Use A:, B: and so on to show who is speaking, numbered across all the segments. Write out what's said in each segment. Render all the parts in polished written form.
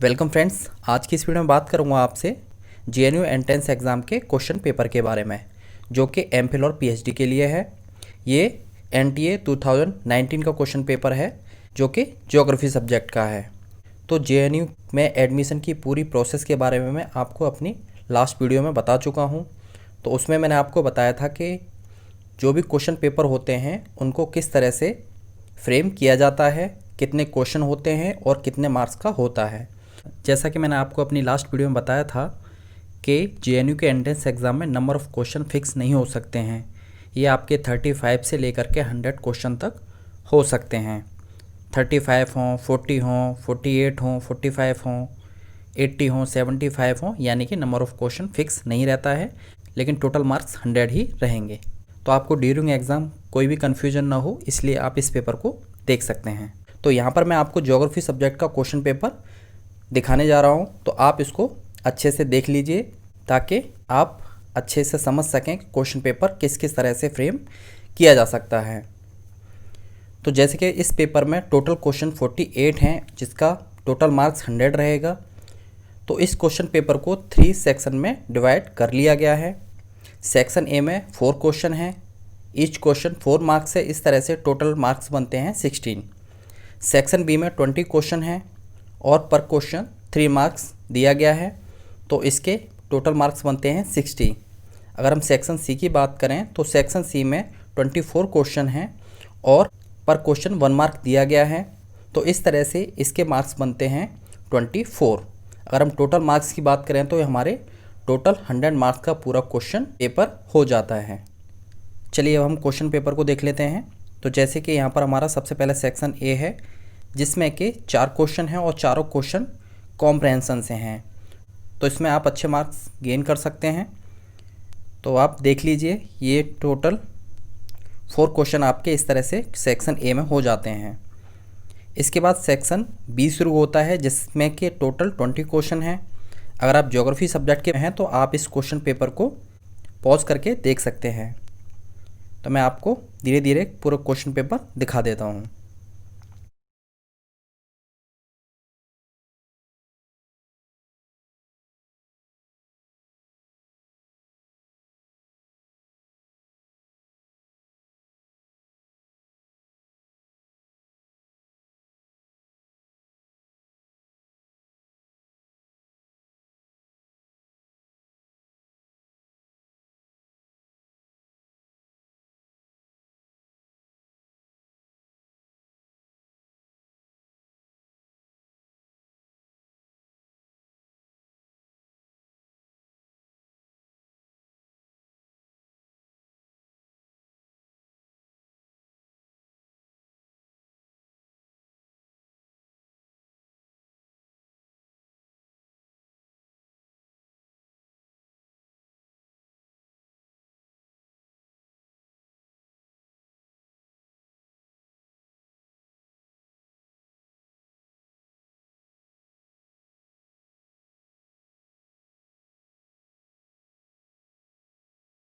A: Welcome friends. आज की इस वीडियो में बात करूंगा आपसे जेएनयू एंट्रेंस एग्ज़ाम के क्वेश्चन पेपर के बारे में, जो कि एमफिल और पीएचडी के लिए है। ये एनटीए 2019 का क्वेश्चन पेपर है, जो कि ज्योग्राफी सब्जेक्ट का है। तो जेएनयू में एडमिशन की पूरी प्रोसेस के बारे में मैं आपको अपनी लास्ट वीडियो में बता चुका हूँ। तो उसमें मैंने आपको बताया था कि जो भी क्वेश्चन पेपर होते हैं उनको किस तरह से फ्रेम किया जाता है, कितने क्वेश्चन होते हैं और कितने मार्क्स का होता है। जैसा कि मैंने आपको अपनी लास्ट वीडियो में बताया था कि जेएनयू के एंट्रेंस एग्ज़ाम में नंबर ऑफ़ क्वेश्चन फिक्स नहीं हो सकते हैं। ये आपके 35 से लेकर के 100 क्वेश्चन तक हो सकते हैं। 35 हों, 40 हों, 48 हों, 45 हों, 80 हों, 75 हों, यानी कि नंबर ऑफ़ क्वेश्चन फिक्स नहीं रहता है, लेकिन टोटल मार्क्स 100 ही रहेंगे। तो आपको ड्यूरिंग एग्ज़ाम कोई भी कन्फ्यूजन ना हो, इसलिए आप इस पेपर को देख सकते हैं। तो यहाँ पर मैं आपको ज्योग्राफी सब्जेक्ट का क्वेश्चन पेपर दिखाने जा रहा हूँ, तो आप इसको अच्छे से देख लीजिए ताकि आप अच्छे से समझ सकें कि क्वेश्चन पेपर किस किस तरह से फ्रेम किया जा सकता है। तो जैसे कि इस पेपर में टोटल क्वेश्चन 48 हैं, जिसका टोटल मार्क्स 100 रहेगा। तो इस क्वेश्चन पेपर को 3 सेक्शन में डिवाइड कर लिया गया है। सेक्शन ए में 4 क्वेश्चन हैं, ईच क्वेश्चन 4 मार्क्स है। इस तरह से टोटल मार्क्स बनते हैं 16। सेक्शन बी में 20 क्वेश्चन हैं और पर क्वेश्चन 3 मार्क्स दिया गया है, तो इसके टोटल मार्क्स बनते हैं 60। अगर हम सेक्शन सी की बात करें तो सेक्शन सी में 24 क्वेश्चन हैं और पर क्वेश्चन 1 मार्क दिया गया है, तो इस तरह से इसके मार्क्स बनते हैं 24। अगर हम टोटल मार्क्स की बात करें तो हमारे टोटल 100 मार्क्स का पूरा क्वेश्चन पेपर हो जाता है। चलिए अब हम क्वेश्चन पेपर को देख लेते हैं। तो जैसे कि यहाँ पर हमारा सबसे पहले सेक्शन ए है, जिसमें कि 4 क्वेश्चन हैं और चारों क्वेश्चन कॉम्प्रहेंशन से हैं, तो इसमें आप अच्छे मार्क्स गेन कर सकते हैं। तो आप देख लीजिए, ये टोटल 4 क्वेश्चन आपके इस तरह से सेक्शन ए में हो जाते हैं। इसके बाद सेक्शन बी शुरू होता है, जिसमें कि टोटल 20 क्वेश्चन हैं। अगर आप ज्योग्राफी सब्जेक्ट के हैं तो आप इस क्वेश्चन पेपर को पॉज करके देख सकते हैं। तो मैं आपको धीरे धीरे पूरा क्वेश्चन पेपर दिखा देता हूँ।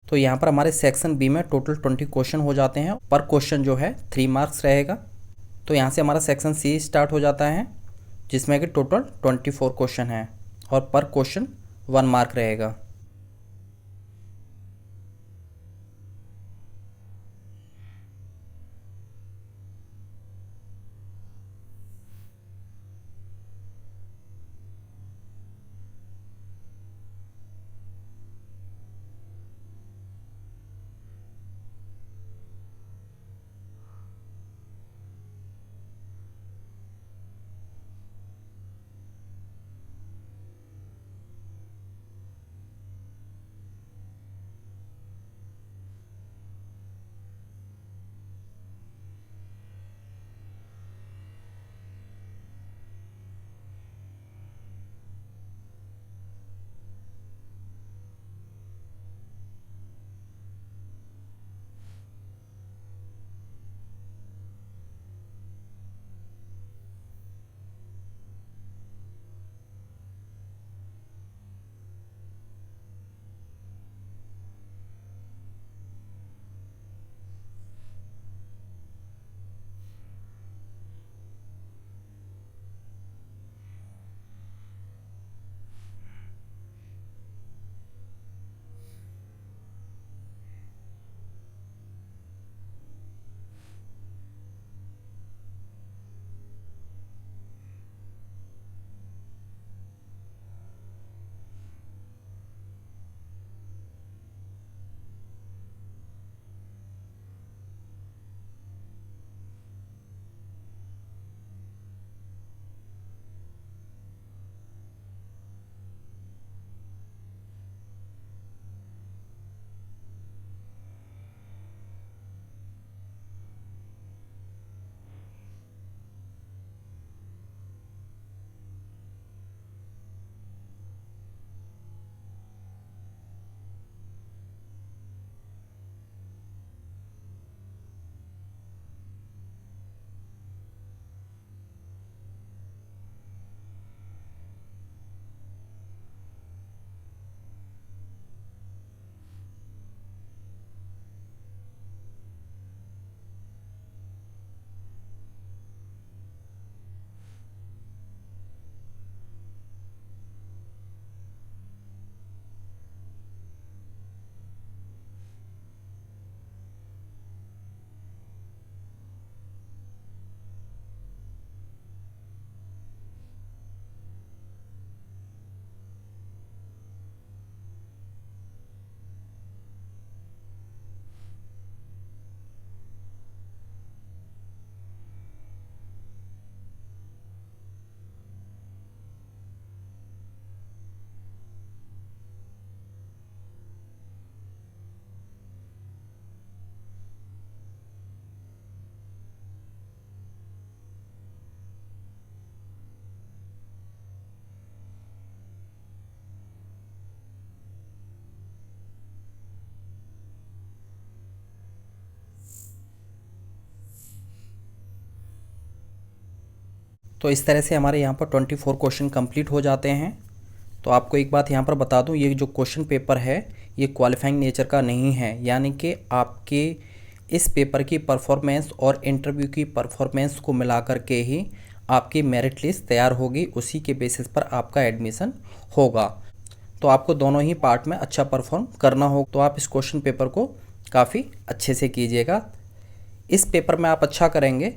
A: तो यहाँ पर हमारे सेक्शन बी में टोटल 20 क्वेश्चन हो जाते हैं, पर क्वेश्चन जो है 3 मार्क्स रहेगा। तो यहाँ से हमारा सेक्शन सी स्टार्ट हो जाता है, जिसमें कि टोटल 24 क्वेश्चन है और पर क्वेश्चन 1 मार्क रहेगा। तो इस तरह से हमारे यहाँ पर 24 क्वेश्चन कंप्लीट हो जाते हैं। तो आपको एक बात यहाँ पर बता दूँ, ये जो क्वेश्चन पेपर है ये क्वालिफाइंग नेचर का नहीं है, यानी कि आपके इस पेपर की परफॉर्मेंस और इंटरव्यू की परफॉर्मेंस को मिला कर के ही आपकी मेरिट लिस्ट तैयार होगी, उसी के बेसिस पर आपका एडमिशन होगा। तो आपको दोनों ही पार्ट में अच्छा परफॉर्म करना हो, तो आप इस क्वेश्चन पेपर को काफ़ी अच्छे से कीजिएगा। इस पेपर में आप अच्छा करेंगे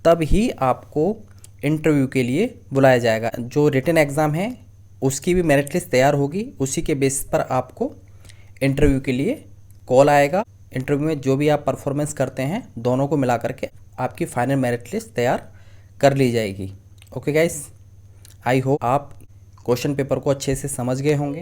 A: तब ही आपको इंटरव्यू के लिए बुलाया जाएगा। जो रिटन एग्ज़ाम है उसकी भी मेरिट लिस्ट तैयार होगी, उसी के बेसिस पर आपको इंटरव्यू के लिए कॉल आएगा। इंटरव्यू में जो भी आप परफॉर्मेंस करते हैं दोनों को मिला करके आपकी फाइनल मेरिट लिस्ट तैयार कर ली जाएगी। ओके गाइस, आई होप आप क्वेश्चन पेपर को अच्छे से समझ गए होंगे।